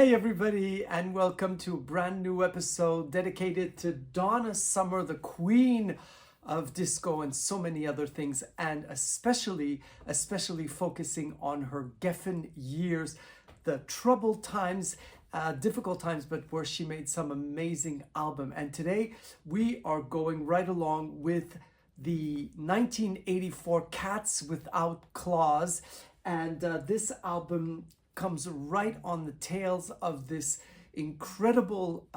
Hey everybody, and welcome to a brand new episode dedicated to Donna Summer, the queen of disco and so many other things, and especially focusing on her Geffen years, the troubled times, difficult times, but where she made some amazing album. And today we are going right along with the 1984 Cats Without Claws, and this album comes right on the tails of this incredible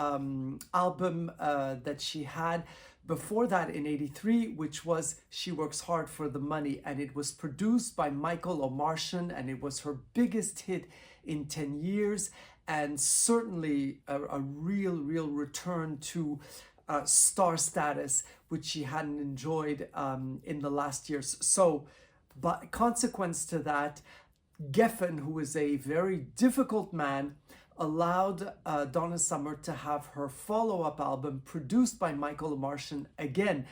album that she had before that in '83, which was She Works Hard for the Money, and it was produced by Michael Omartian, and it was her biggest hit in 10 years, and certainly a real return to star status, which she hadn't enjoyed in the last years. So, by consequence to that, Geffen, who is a very difficult man, allowed Donna Summer to have her follow-up album produced by Michael Omartian again,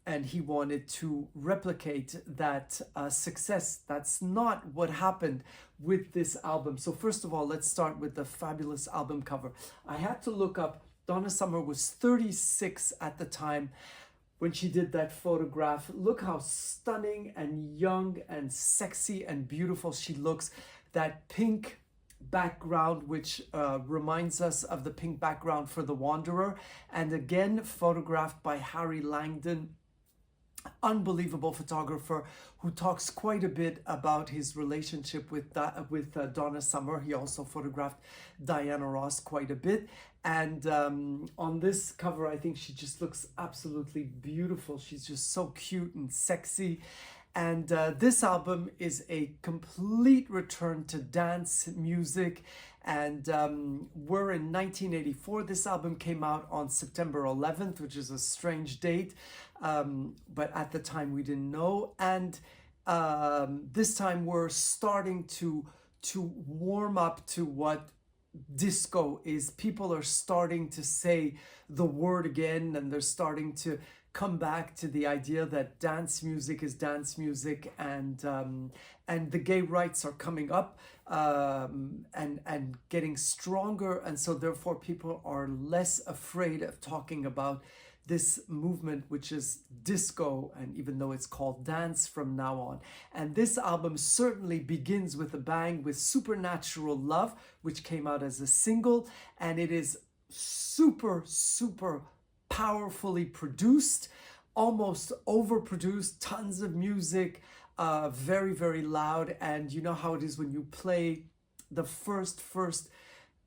and he wanted to replicate that success. That's not what happened with this album. So first of all, let's start with the fabulous album cover. I had to look up, Donna Summer was 36 at the time when she did that photograph. Look how stunning and young and sexy and beautiful she looks. That pink background, which reminds us of the pink background for The Wanderer, and again photographed by Harry Langdon, unbelievable photographer who talks quite a bit about his relationship with Donna Summer. He also photographed Diana Ross quite a bit. And on this cover, I think she just looks absolutely beautiful. She's just so cute and sexy. And this album is a complete return to dance music. And we're in 1984. This album came out on September 11th, which is a strange date. But at the time we didn't know. And this time we're starting to warm up to what disco is. People are starting to say the word again, and they're starting to come back to the idea that dance music is dance music, and the gay rights are coming up and getting stronger, and so therefore people are less afraid of talking about this movement, which is disco, and even though it's called dance from now on. And this album certainly begins with a bang with Supernatural Love, which came out as a single, and it is super powerfully produced, almost overproduced, tons of music, very loud. And you know how it is when you play the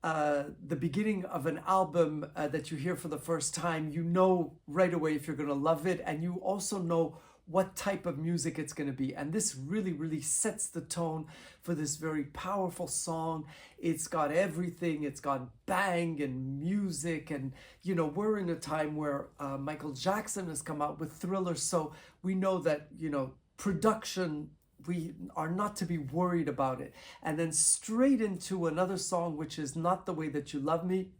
the beginning of an album that you hear for the first time, you know right away if you're going to love it, and you also know what type of music it's going to be. And this really sets the tone for this very powerful song. It's got everything. It's got bang and music, and you know, we're in a time where Michael Jackson has come out with Thriller, so we know that, you know, production, we are not to be worried about it. And then straight into another song, which is Not the Way That You Love Me.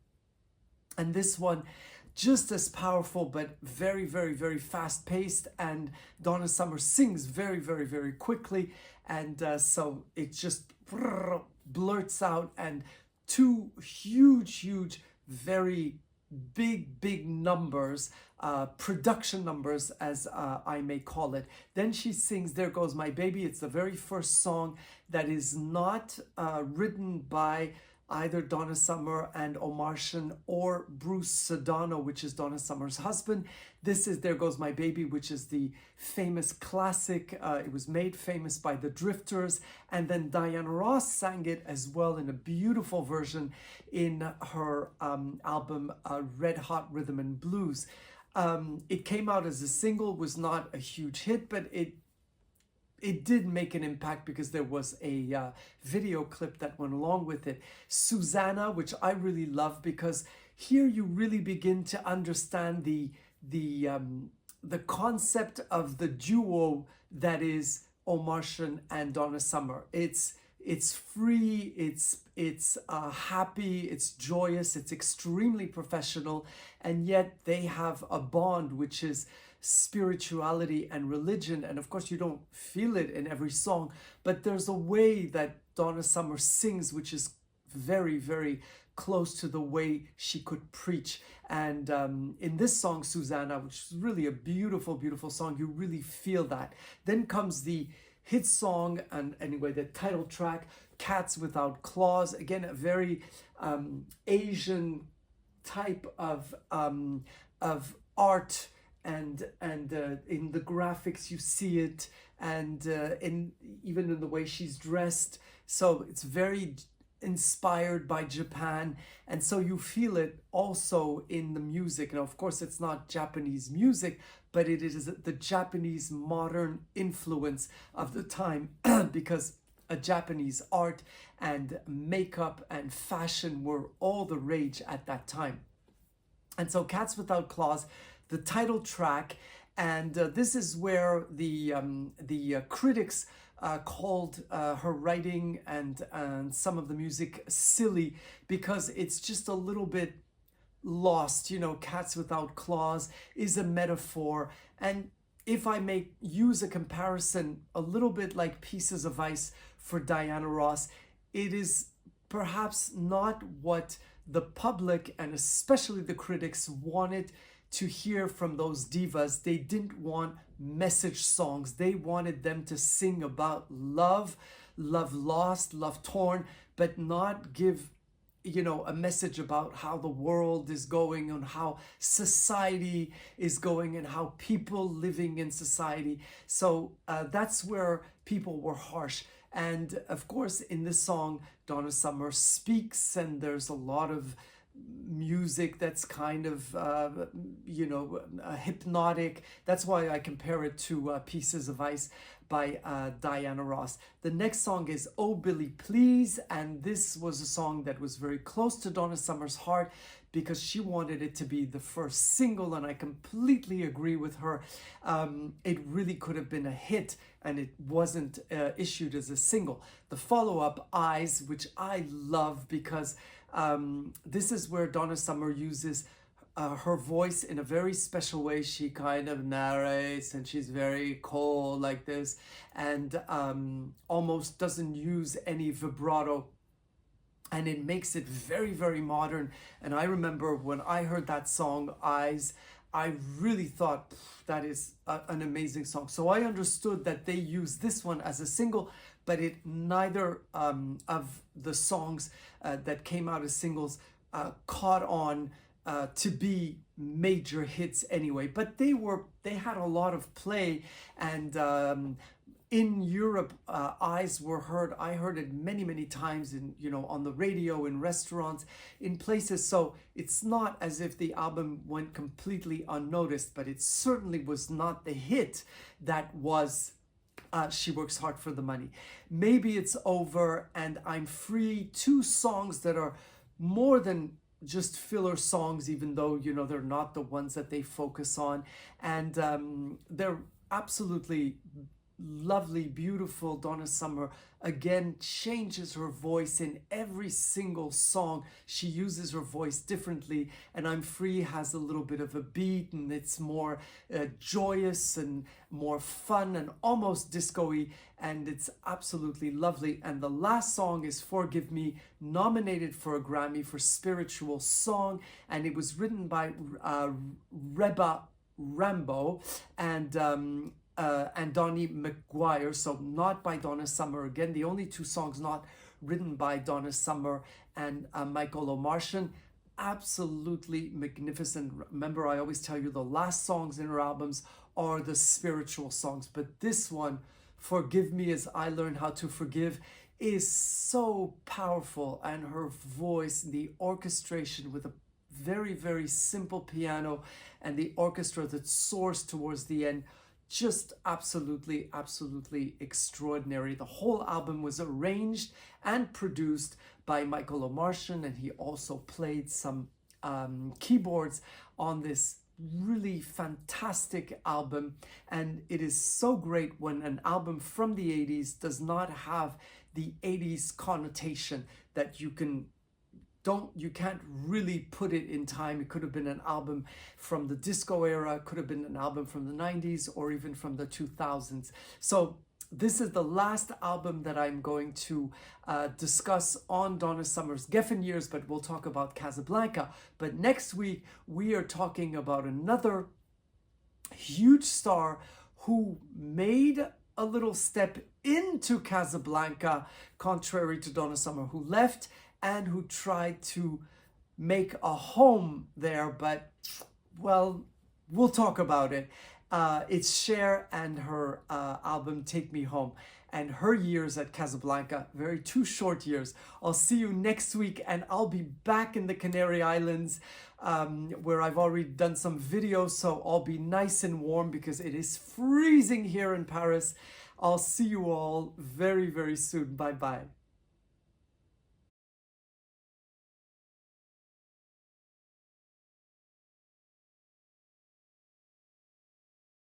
And this one, just as powerful, but very fast paced. And Donna Summer sings very quickly. And so it just blurts out, and two huge, very big numbers, production numbers, as I may call it. Then she sings There Goes My Baby. It's the very first song that is not written by either Donna Summer and Omartian or Bruce Sedano, which is Donna Summer's husband. This is There Goes My Baby, which is the famous classic. It was made famous by the Drifters, and then Diana Ross sang it as well in a beautiful version in her album Red Hot Rhythm and Blues. It came out as a single, was not a huge hit, but it did make an impact because there was a video clip that went along with it. Susanna, which I really love, because here you really begin to understand the concept of the duo that is Omartian and Donna Summer. It's free, it's happy, it's joyous, it's extremely professional, and yet they have a bond which is spirituality and religion. And of course you don't feel it in every song, but there's a way that Donna Summer sings which is very close to the way she could preach. And in this song, Susanna, which is really a beautiful, beautiful song, you really feel that. Then comes the hit song, and anyway, the title track, Cats Without Claws. Again, a very Asian type of art, and in the graphics you see it, and even in the way she's dressed. So it's very inspired by Japan, and so you feel it also in the music. And of course it's not Japanese music, but it is the Japanese modern influence of the time because a Japanese art and makeup and fashion were all the rage at that time. And so Cats Without Claws, the title track, and this is where the critics called her writing and some of the music silly, because it's just a little bit lost. You know, Cats Without Claws is a metaphor, and if I may use a comparison, a little bit like Pieces of Ice for Diana Ross, it is perhaps not what the public and especially the critics wanted to hear from those divas. They didn't want message songs. They wanted them to sing about love, love lost, love torn, but not give, you know, a message about how the world is going and how society is going and how people living in society. So that's where people were harsh. And of course, in this song, Donna Summer speaks, and there's a lot of music that's kind of, hypnotic. That's why I compare it to Pieces of Ice by Diana Ross. The next song is Oh Billy Please, and this was a song that was very close to Donna Summer's heart because she wanted it to be the first single, and I completely agree with her. It really could have been a hit, and it wasn't issued as a single. The follow-up, Eyes, which I love because this is where Donna Summer uses her voice in a very special way. She kind of narrates, and she's very cold like this, and almost doesn't use any vibrato, and it makes it very, very modern. And I remember when I heard that song, Eyes, I really thought that is an amazing song. So I understood that they used this one as a single, but it neither of the songs that came out as singles caught on to be major hits anyway. But they had a lot of play, and in Europe, Eyes were heard. I heard it many, many times in, on the radio, in restaurants, in places. So it's not as if the album went completely unnoticed, but it certainly was not the hit that was She Works Hard for the Money. Maybe It's Over and I'm Free, two songs that are more than just filler songs, even though, they're not the ones that they focus on. And they're absolutely lovely, beautiful. Donna Summer again changes her voice in every single song. She uses her voice differently, and I'm Free has a little bit of a beat, and it's more joyous and more fun and almost disco-y, and it's absolutely lovely. And the last song is Forgive Me, nominated for a Grammy for Spiritual Song, and it was written by Reba Rambo and Donnie McGuire, so not by Donna Summer. Again, the only two songs not written by Donna Summer and Michael Omartian. Absolutely magnificent. Remember, I always tell you the last songs in her albums are the spiritual songs, but this one, Forgive Me As I Learn How to Forgive, is so powerful, and her voice, the orchestration with a very, very simple piano and the orchestra that soars towards the end, just absolutely, absolutely extraordinary. The whole album was arranged and produced by Michael Omartian, and he also played some keyboards on this really fantastic album. And it is so great when an album from the 80s does not have the 80s connotation that you can't really put it in time. It could have been an album from the disco era, it could have been an album from the 90s, or even from the 2000s. So this is the last album that I'm going to discuss on Donna Summer's Geffen years, but we'll talk about Casablanca. But next week, we are talking about another huge star who made a little step into Casablanca, contrary to Donna Summer, who left and who tried to make a home there, but, well, we'll talk about it. It's Cher and her album Take Me Home, and her years at Casablanca, two short years. I'll see you next week, and I'll be back in the Canary Islands where I've already done some videos, so I'll be nice and warm because it is freezing here in Paris. I'll see you all very, very soon. Bye-bye.